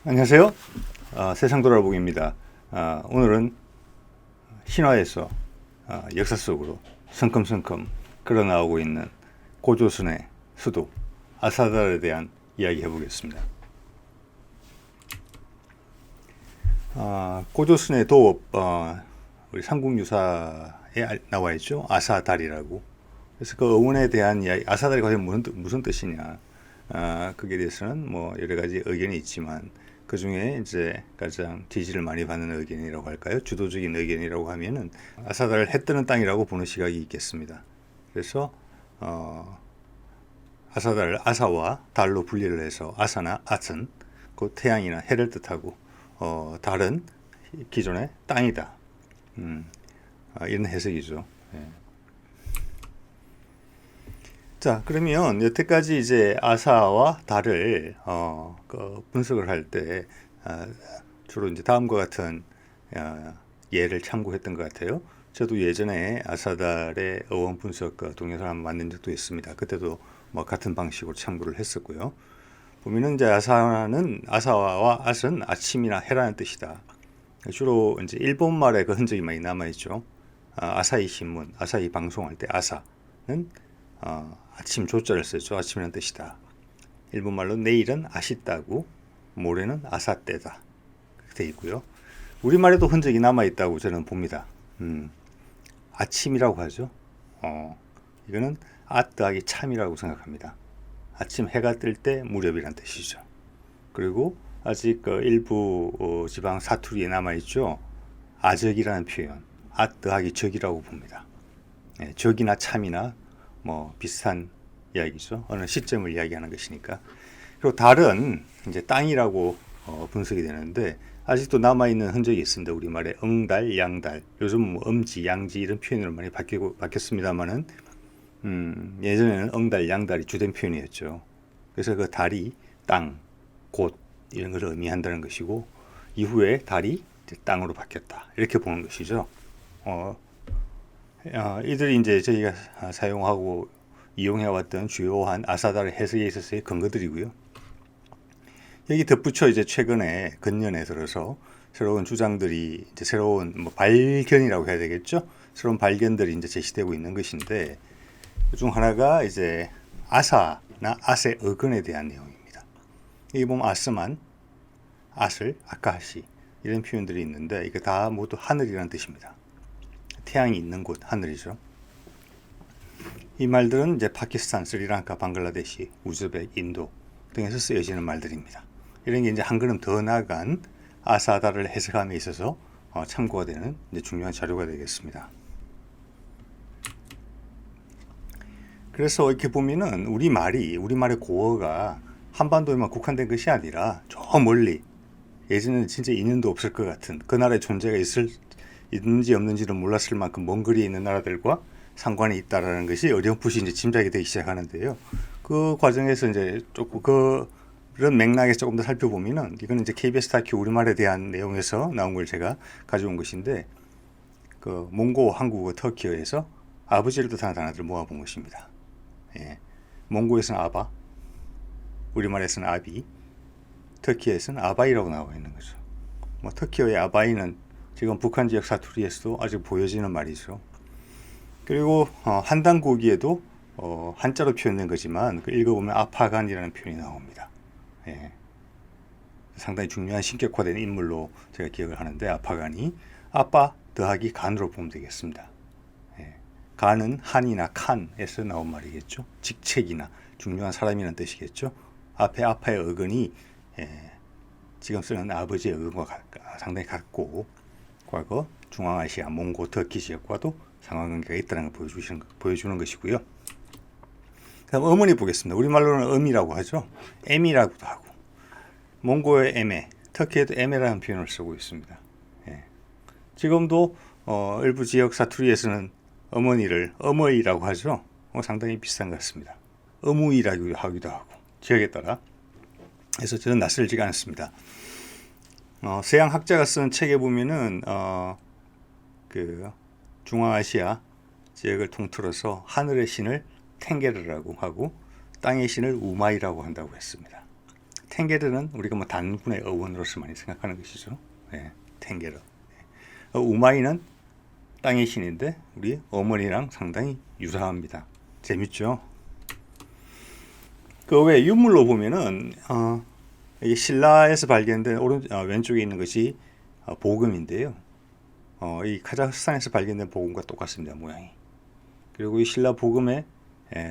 안녕하세요. 세상 돌아보기입니다. 오늘은 신화에서 역사 속으로 성큼성큼 끌어나오고 있는 고조선의 수도 아사달에 대한 이야기 해보겠습니다. 고조선의 도읍, 우리 삼국유사에 나와 있죠. 아사달이라고. 그래서 그 어원에 대한 이야기, 아사달이 과연 무슨 뜻이냐. 그게 대해서는 뭐 여러 가지 의견이 있지만 그 중에 이제 가장 지지를 많이 받는 의견이라고 할까요? 주도적인 의견이라고 하면은 아사달을 해 뜨는 땅이라고 보는 시각이 있겠습니다. 그래서 아사달을 아사와 달로 분리를 해서 아사나 아슨, 그 태양이나 해를 뜻하고 달은 기존의 땅이다. 이런 해석이죠. 예. 자, 그러면 여태까지 이제 아사와 달을 분석을 할 때 주로 이제 다음과 같은 예를 참고했던 것 같아요. 저도 예전에 아사달의 어원 분석 동영상을 한번 만든 적도 있습니다. 그때도 뭐 같은 방식으로 참고를 했었고요. 보면은 이제 아사와 앗은 아침이나 해라는 뜻이다. 주로 이제 일본 말에 그 흔적이 많이 남아 있죠. 아사히 신문, 아사히 방송할 때 아사는 아침 조자를 쓰죠. 아침이라는 뜻이다. 일본말로 내일은 아시다고, 모레는 아사때다. 그렇게 되어 있고요. 우리말에도 흔적이 남아있다고 저는 봅니다. 아침이라고 하죠. 이거는 더하기 참이라고 생각합니다. 아침 해가 뜰 때 무렵이란 뜻이죠. 그리고 아직 일부 지방 사투리에 남아있죠. 아적이라는 표현, 더하기 적이라고 봅니다. 적이나 참이나 뭐 비슷한 이야기죠. 어느 시점을 이야기하는 것이니까. 그리고 달은 이제 땅이라고 분석이 되는데 아직도 남아있는 흔적이 있습니다. 우리말에 응달, 양달. 요즘 뭐 음지, 양지 이런 표현으로 많이 바뀌었습니다만은 예전에는 응달, 양달이 주된 표현이었죠. 그래서 그 달이 땅, 곳 이런 것을 의미한다는 것이고 이후에 달이 이제 땅으로 바뀌었다. 이렇게 보는 것이죠. 이들이 이제 저희가 사용하고 이용해왔던 주요한 아사달 해석에 있어서의 근거들이고요. 여기 덧붙여 이제 최근에 근년에 들어서 새로운 주장들이 이제 새로운 뭐 발견이라고 해야 되겠죠. 새로운 발견들이 이제 제시되고 있는 것인데 그중 하나가 이제 아사나 앗의 어근에 대한 내용입니다. 여기 보면 아스만, 앗을, 아카시 이런 표현들이 있는데 이게 다 모두 하늘이라는 뜻입니다. 태양이 있는 곳 하늘이죠. 이 말들은 이제 파키스탄, 스리랑카, 방글라데시, 우즈벡, 인도 등에서 쓰여지는 말들입니다. 이런 게 이제 한 걸음 더 나아간 아사달을 해석함에 있어서 참고가 되는 이제 중요한 자료가 되겠습니다. 그래서 이렇게 보면은 우리말의 고어가 한반도에만 국한된 것이 아니라 저 멀리 예전에는 진짜 인연도 없을 것 같은 그 나라의 존재가 있는지 없는지를 몰랐을 만큼 먼 거리에 있는 나라들과 상관이 있다라는 것이 어렴풋이 이제 짐작이 되기 시작하는데요. 그 과정에서 이제 조금 그런 맥락에서 조금 더 살펴보면은 이거는 이제 KBS 다큐 우리말에 대한 내용에서 나온 걸 제가 가져온 것인데 그 몽고, 한국어, 터키어에서 아버지를 뜻하는 단어들을 모아본 것입니다. 예. 몽고에서는 아바, 우리말에서는 아비, 터키에서는 아바이라고 나와 있는 거죠. 뭐 터키어의 아바이는 지금 북한 지역 사투리에서도 아직 보여지는 말이죠. 그리고 한단고기에도 한자로 표현된 거지만 그 읽어보면 아파간이라는 표현이 나옵니다. 예. 상당히 중요한 신격화된 인물로 제가 기억을 하는데 아파간이 아빠 더하기 간으로 보면 되겠습니다. 예. 간은 한이나 칸에서 나온 말이겠죠. 직책이나 중요한 사람이라는 뜻이겠죠. 앞에 아파의 어근이 지금 쓰는 아버지의 어근과 상당히 같고 과거 중앙아시아, 몽고, 터키 지역과도 상관관계가 있다는 걸 보여주는 것이고요. 다음 어머니 보겠습니다. 우리말로는 음이라고 하죠. 에미라고도 하고 몽고의 에메, 터키에도 에메라는 표현을 쓰고 있습니다. 예. 지금도 일부 지역 사투리에서는 어머니를 어머이라고 하죠. 상당히 비슷한 것 같습니다. 어무이라고 하기도 하고 지역에 따라. 그래서 저는 낯설지가 않습니다. 서양 학자가 쓴 책에 보면은 그 중앙아시아 지역을 통틀어서 하늘의 신을 탱게르라고 하고 땅의 신을 우마이라고 한다고 했습니다. 탱게르는 우리가 뭐 단군의 어원으로서 많이 생각하는 것이죠. 예, 탱게르. 우마이는 땅의 신인데 우리 어머니랑 상당히 유사합니다. 재밌죠? 그 외 유물로 보면은 이게 신라에서 발견된 왼쪽에 있는 것이 보금인데요. 이 카자흐스탄에서 발견된 보금과 똑같습니다, 모양이. 그리고 이 신라 보금에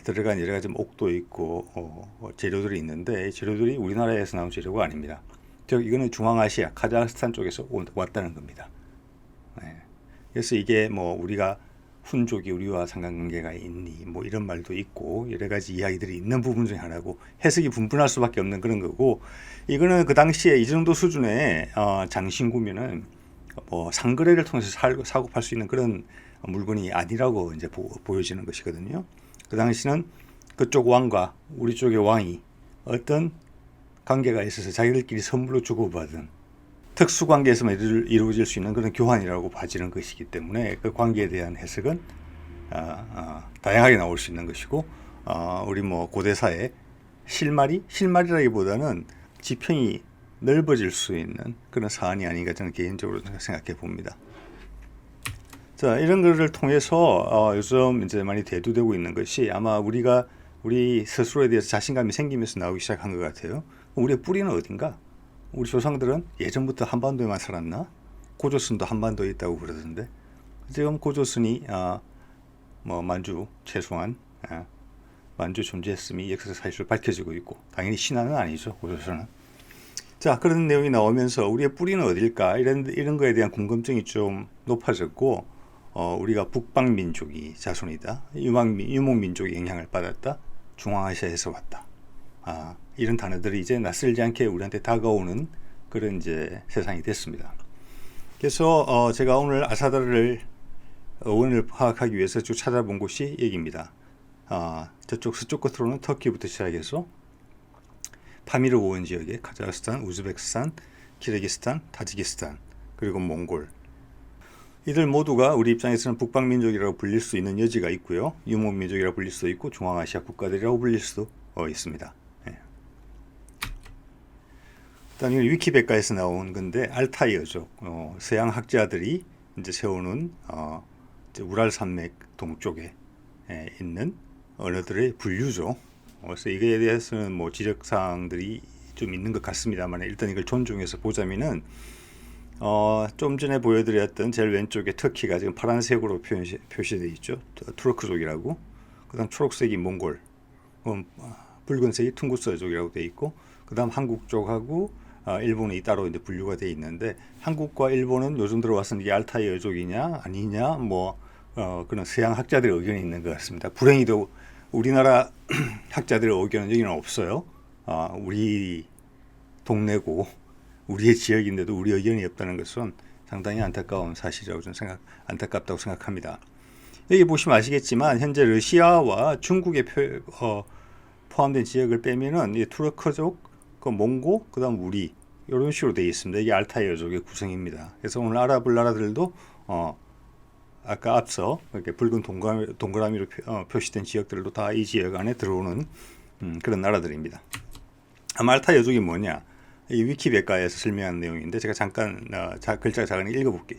들어간 여러 가지 옥도 있고 재료들이 있는데 이 재료들이 우리나라에서 나온 재료가 아닙니다. 즉 이거는 중앙아시아 카자흐스탄 쪽에서 왔다는 겁니다. 그래서 이게 뭐 우리가 훈족이 우리와 상관관계가 있니 뭐 이런 말도 있고 여러 가지 이야기들이 있는 부분 중에 하나고 해석이 분분할 수밖에 없는 그런 거고, 이거는 그 당시에 이 정도 수준의 장신구면은 뭐 상거래를 통해서 사고 팔 수 있는 그런 물건이 아니라고 이제 보여지는 것이거든요. 그 당시는 그쪽 왕과 우리 쪽의 왕이 어떤 관계가 있어서 자기들끼리 선물로 주고받은 특수 관계에서만 이루어질 수 있는 그런 교환이라고 봐지는 것이기 때문에 그 관계에 대한 해석은 다양하게 나올 수 있는 것이고, 우리 뭐 고대사의 실마리라기보다는 지평이 넓어질 수 있는 그런 사안이 아닌가 저는 개인적으로 생각해 봅니다. 자, 이런 것을 통해서 요즘 이제 많이 대두되고 있는 것이 아마 우리 스스로에 대해서 자신감이 생기면서 나오기 시작한 것 같아요. 우리의 뿌리는 어딘가? 우리 조상들은 예전부터 한반도에만 살았나? 고조선도 한반도에 있다고 그러던데 지금 고조선이 뭐 만주 최소한 만주 존재했음이 역사적 사실로 밝혀지고 있고, 당연히 신화는 아니죠, 고조선은. 자, 그런 내용이 나오면서 우리의 뿌리는 어딜까? 이런 거에 대한 궁금증이 좀 높아졌고, 우리가 북방민족이 자손이다, 유목민족의 영향을 받았다, 중앙아시아에서 왔다, 이런 단어들이 이제 낯설지 않게 우리한테 다가오는 그런 이제 세상이 됐습니다. 그래서 제가 오늘 아사다르를 어원을 파악하기 위해서 쭉 찾아본 곳이 여기입니다. 서쪽 끝으로는 터키부터 시작해서 파미르 고원 지역에 카자흐스탄, 우즈베키스탄, 키르기스탄, 타지키스탄, 그리고 몽골, 이들 모두가 우리 입장에서는 북방민족이라고 불릴 수 있는 여지가 있고요, 유목민족이라고 불릴 수도 있고 중앙아시아 국가들이라고 불릴 수도 있습니다. 일단 위키백과에서 나온 건데 알타이어족, 서양 학자들이 이제 세우는 이제 우랄 산맥 동쪽에 있는 언어들의 분류죠. 그래서 이거에 대해서는 뭐 지적 사항들이 좀 있는 것 같습니다만 일단 이걸 존중해서 보자면은 좀 전에 보여드렸던 제일 왼쪽에 터키가 지금 파란색으로 표시되어 있죠. 투르크족이라고. 그다음 초록색이 몽골, 붉은색이 퉁구스족이라고 되어 있고, 그다음 한국 쪽하고 일본이 따로 이제 분류가 되어 있는데, 한국과 일본은 요즘 들어와서는 이게 알타이어족이냐 아니냐 뭐 그런 서양 학자들의 의견이 있는 것 같습니다. 불행히도 우리나라 학자들의 의견은 여기는 없어요. 우리 동네고 우리의 지역인데도 우리 의견이 없다는 것은 상당히 안타까운 사실이라고 저는 안타깝다고 생각합니다. 여기 보시면 아시겠지만 현재 러시아와 중국에 포함된 지역을 빼면은 이 투르크족, 몽고, 그다음 우리 이런 식으로 되어 있습니다. 이게 알타이어족의 구성입니다. 그래서 오늘 아랍을 나라들도 아까 앞서 이렇게 붉은 동그라미로 표시된 지역들도 다 이 지역 안에 들어오는 그런 나라들입니다. 알타이어족이 뭐냐? 이 위키백과에서 설명한 내용인데 제가 잠깐 글자가 작으니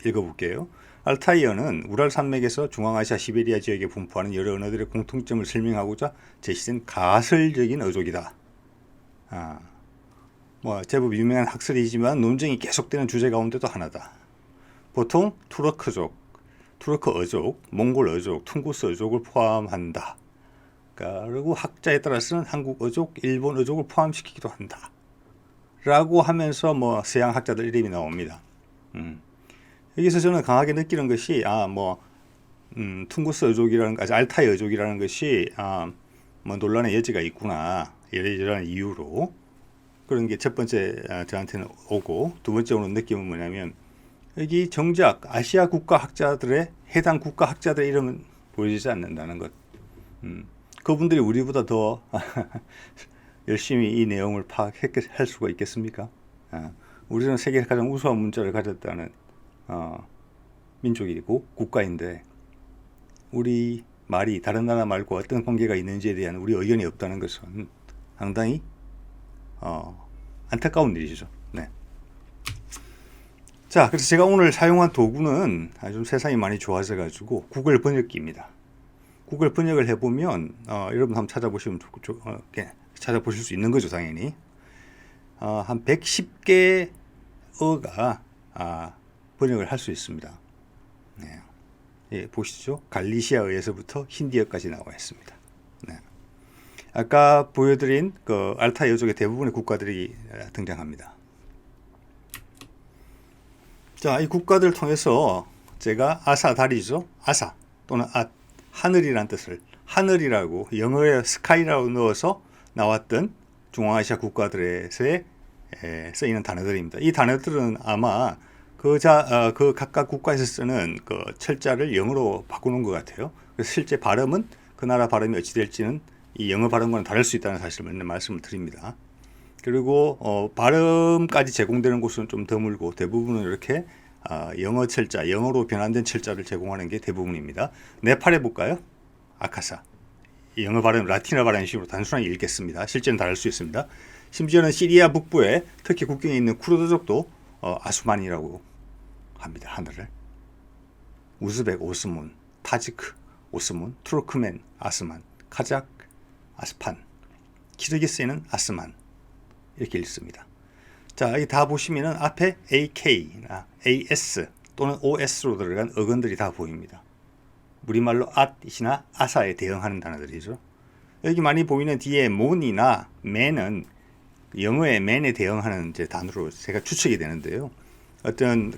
읽어볼게요. 알타이어는 우랄 산맥에서 중앙아시아 시베리아 지역에 분포하는 여러 언어들의 공통점을 설명하고자 제시된 가설적인 어족이다. 뭐 제법 유명한 학설이지만 논쟁이 계속되는 주제 가운데도 하나다. 보통 투르크족, 투르크 어족, 몽골 어족, 퉁구스 어족을 포함한다. 그리고 학자에 따라서는 한국 어족, 일본 어족을 포함시키기도 한다. 라고 하면서 뭐 서양 학자들 이름이 나옵니다. 여기서 저는 강하게 느끼는 것이 퉁구스 어족이라는 알타이 어족이라는 것이 뭐 논란의 여지가 있구나, 이러한 이유로 그런 게 첫 번째 저한테는 오고, 두 번째로 느낌은 뭐냐면 여기 정작 아시아 국가 학자들의 해당 국가 학자들의 이름은 보여지지 않는다는 것. 그분들이 우리보다 더 열심히 이 내용을 파악할 수가 있겠습니까? 우리는 세계에서 가장 우수한 문자를 가졌다는 민족이고 국가인데 우리 말이 다른 나라 말과 어떤 관계가 있는지에 대한 우리 의견이 없다는 것은 상당히 안타까운 일이죠. 네. 자, 그래서 제가 오늘 사용한 도구는 좀 세상이 많이 좋아져 가지고 구글 번역기입니다. 구글 번역을 해보면 여러분 한번 찾아보시면 찾아보실 수 있는 거죠, 당연히. 한 110개어가 번역을 할 수 있습니다. 네. 예, 보시죠. 갈리시아어에서부터 힌디어까지 나와 있습니다. 네. 아까 보여드린 그 알타 여족의 대부분의 국가들이 등장합니다. 자, 이 국가들을 통해서 제가 아사 다리죠. 아사 또는 하늘이란 뜻을 하늘이라고 영어에 스카이라고 넣어서 나왔던 중앙아시아 국가들에서의 쓰이는 단어들입니다. 이 단어들은 아마 그 각각 국가에서 쓰는 그 철자를 영어로 바꾸는 것 같아요. 그래서 실제 발음은 그 나라 발음이 어찌 될지는 이 영어 발음과는 다를 수 있다는 사실을 맨날 말씀을 드립니다. 그리고 발음까지 제공되는 곳은 좀 드물고 대부분은 이렇게 영어 철자, 영어로 변환된 철자를 제공하는 게 대부분입니다. 네팔 해볼까요? 아카사. 영어 발음, 라틴어 발음식으로 단순하게 읽겠습니다. 실제는 다를 수 있습니다. 심지어는 시리아 북부에 터키 국경에 있는 쿠르드족도 아수만이라고 합니다. 하늘을. 우즈벡 오스문, 타지크 오스문, 투르크멘 아스만, 카작 아스판, 키르기스에는 아스만 이렇게 읽습니다. 자, 여기 다 보시면은 앞에 AK나 AS 또는 OS로 들어간 어근들이 다 보입니다. 우리말로 앗이나 아사에 대응하는 단어들이죠. 여기 많이 보이는 뒤에 몬이나 맨은 영어의 맨에 대응하는 이제 단어로 제가 추측이 되는데요. 어떤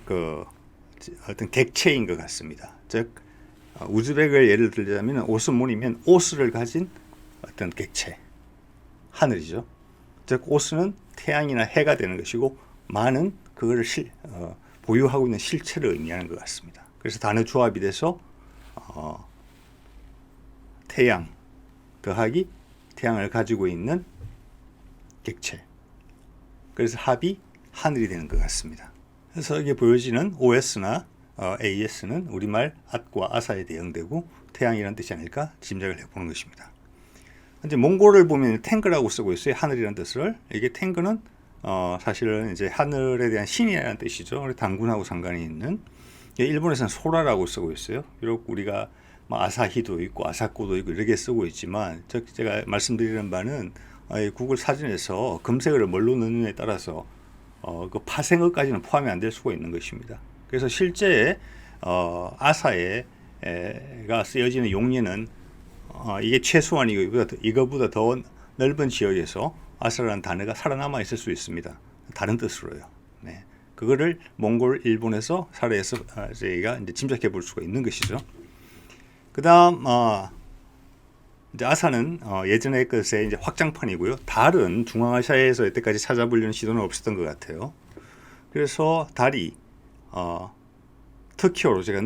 객체인 것 같습니다. 즉 우즈벡을 예를 들자면 오스몬이면 오스를 가진 어떤 객체, 하늘이죠. 즉 오스는 태양이나 해가 되는 것이고 만은 그거를 보유하고 있는 실체를 의미하는 것 같습니다. 그래서 단어 조합이 돼서 태양 더하기 태양을 가지고 있는 객체, 그래서 합이 하늘이 되는 것 같습니다. 그래서 여기 보여지는 OS나 AS는 우리말 앗과 아사에 대응되고 태양이라는 뜻이 아닐까 짐작을 해보는 것입니다. 이제 몽골을 보면 탱그라고 쓰고 있어요. 하늘이라는 뜻을. 이게 탱그는 사실은 이제 하늘에 대한 신이라는 뜻이죠. 단군하고 상관이 있는. 일본에서는 소라라고 쓰고 있어요. 비록 우리가 아사히도 있고 아사코도 있고 이렇게 쓰고 있지만 제가 말씀드리는 바는 구글 사진에서 검색어를 뭘로 넣느냐에 따라서 그 파생어까지는 포함이 안 될 수가 있는 것입니다. 그래서 실제 아사에가 쓰여지는 용례는 이게 최소한 이거보다 더 넓은 지역에서 아사라는 단어가 살아남아 있을 수 있습니다. 다른 뜻으로요. 네. 그거를 몽골, 일본에서 사례에서 저희가 이제 짐작해 볼 수가 있는 것이죠. 그다음 이제 아사는 예전의 것의 이제 확장판이고요. 달은 중앙아시아에서 이때까지 찾아보려는 시도는 없었던 것 같아요. 그래서 달이 터키어로 제가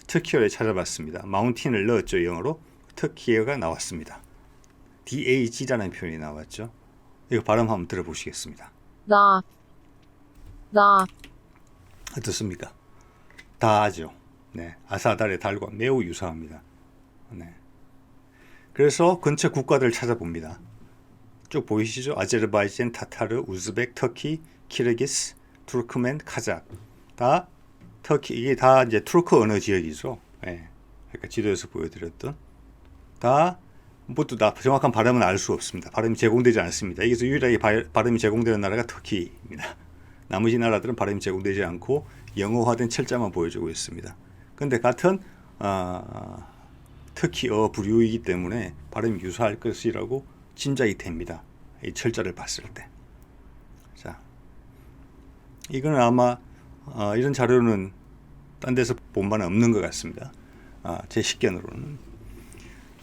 터키어에 찾아봤습니다. 마운틴을 넣었죠, 영어로. 터키어가 나왔습니다. DAG라는 표현이 나왔죠. 이거 발음 한번 들어보시겠습니다. 나 어떻습니까? 다죠. 네, 아사달의 달과 매우 유사합니다. 네. 그래서 근처 국가들을 찾아봅니다. 쭉 보이시죠? 아제르바이잔, 타타르, 우즈벡, 터키, 키르기스, 투르크멘, 카작. 다 터키, 이게 다 이제 투르크 언어 지역이죠. 네. 그러니까 지도에서 보여드렸던 모두 다 정확한 발음은 알 수 없습니다. 발음이 제공되지 않습니다. 여기서 유일하게 발음이 제공되는 나라가 터키입니다. 나머지 나라들은 발음이 제공되지 않고 영어화된 철자만 보여주고 있습니다. 그런데 같은 터키어 부류이기 때문에 발음이 유사할 것이라고 짐작이 됩니다. 이 철자를 봤을 때. 자, 이거는 아마 이런 자료는 딴 데서 본 바는 없는 것 같습니다. 제 식견으로는.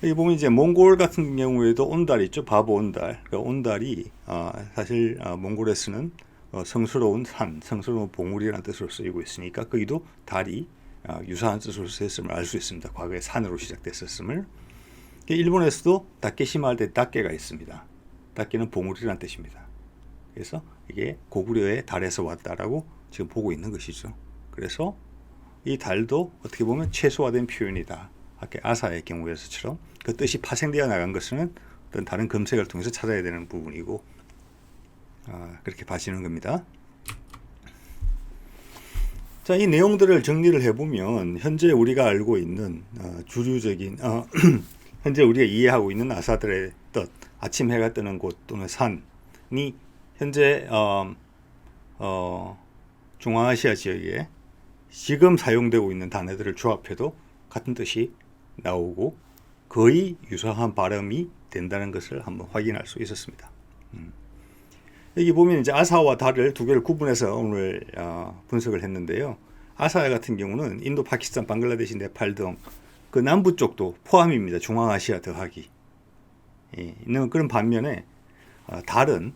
여기 보면 이제 몽골 같은 경우에도 온달 있죠. 바보 온달. 그러니까 온달이 사실 몽골에서는 성스러운 산, 성스러운 봉우리라는 뜻으로 쓰이고 있으니까 거기도 달이 유사한 뜻으로 쓰였음을 알 수 있습니다. 과거에 산으로 시작됐었음을. 일본에서도 다케시마 할 때 다케가 있습니다. 다케는 봉우리라는 뜻입니다. 그래서 이게 고구려의 달에서 왔다라고 지금 보고 있는 것이죠. 그래서 이 달도 어떻게 보면 최소화된 표현이다. 아까 아사의 경우에서처럼 그 뜻이 파생되어 나간 것은 어떤 다른 검색을 통해서 찾아야 되는 부분이고, 그렇게 봐지는 겁니다. 자, 이 내용들을 정리를 해보면 현재 우리가 알고 있는 주류적인 현재 우리가 이해하고 있는 아사들의 뜻, 아침 해가 뜨는 곳 또는 산이 현재 중앙아시아 지역에 지금 사용되고 있는 단어들을 조합해도 같은 뜻이 나오고 거의 유사한 발음이 된다는 것을 한번 확인할 수 있었습니다. 여기 보면 이제 아사와 달을 두 개를 구분해서 오늘 분석을 했는데요. 아사 같은 경우는 인도, 파키스탄, 방글라데시, 네팔 등 그 남부 쪽도 포함입니다. 중앙아시아 더하기. 있는 그런 반면에 달은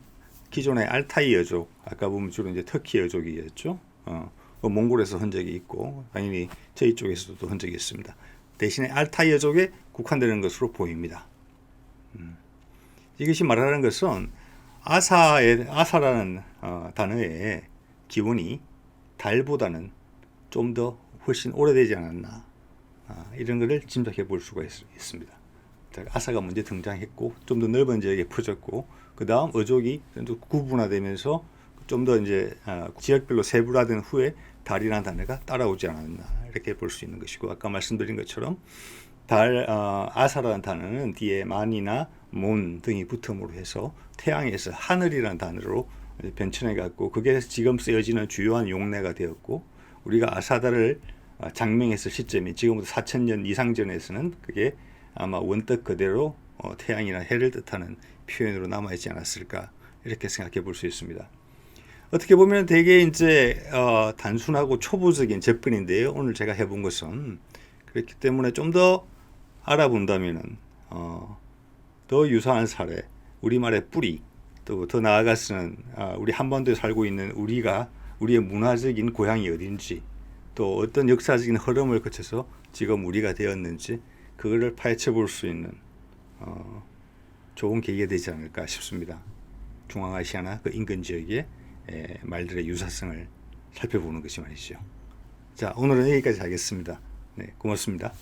기존의 알타이 여족, 아까 보면 주로 이제 터키 여족이었죠. 몽골에서 흔적이 있고 당연히 저희 쪽에서도 흔적이 있습니다. 대신에 알타이 여족에 국한되는 것으로 보입니다. 이것이 말하는 것은 아사라는 단어의 기원이 달보다는 좀 더 훨씬 오래되지 않았나 이런 것을 짐작해 볼 수가 있습니다. 아사가 먼저 등장했고 좀 더 넓은 지역에 퍼졌고 그 다음 어족이 좀 더 구분화되면서 좀 더 이제 지역별로 세분화된 후에 달이라는 단어가 따라오지 않았나 이렇게 볼 수 있는 것이고 아까 말씀드린 것처럼 아사라는 단어는 뒤에 만이나 몬 등이 붙음으로 해서 태양에서 하늘이라는 단어로 변천해 갔고 그게 지금 쓰여지는 주요한 용례가 되었고 우리가 아사다를 장명했을 시점이 지금부터 4000년 이상 전에서는 그게 아마 원뜻 그대로 태양이나 해를 뜻하는 표현으로 남아있지 않았을까 이렇게 생각해 볼 수 있습니다. 어떻게 보면 되게 이제 단순하고 초보적인 접근인데요. 오늘 제가 해본 것은 그렇기 때문에 좀 더 알아본다면은 더 유사한 사례, 우리말의 뿌리, 또 더 나아가서는 우리 한반도에 살고 있는 우리의 문화적인 고향이 어딘지, 또 어떤 역사적인 흐름을 거쳐서 지금 우리가 되었는지 그거를 파헤쳐 볼 수 있는 좋은 계기가 되지 않을까 싶습니다. 중앙아시아나 그 인근 지역의 말들의 유사성을 살펴보는 것이 말이죠. 자, 오늘은 여기까지 하겠습니다. 네, 고맙습니다.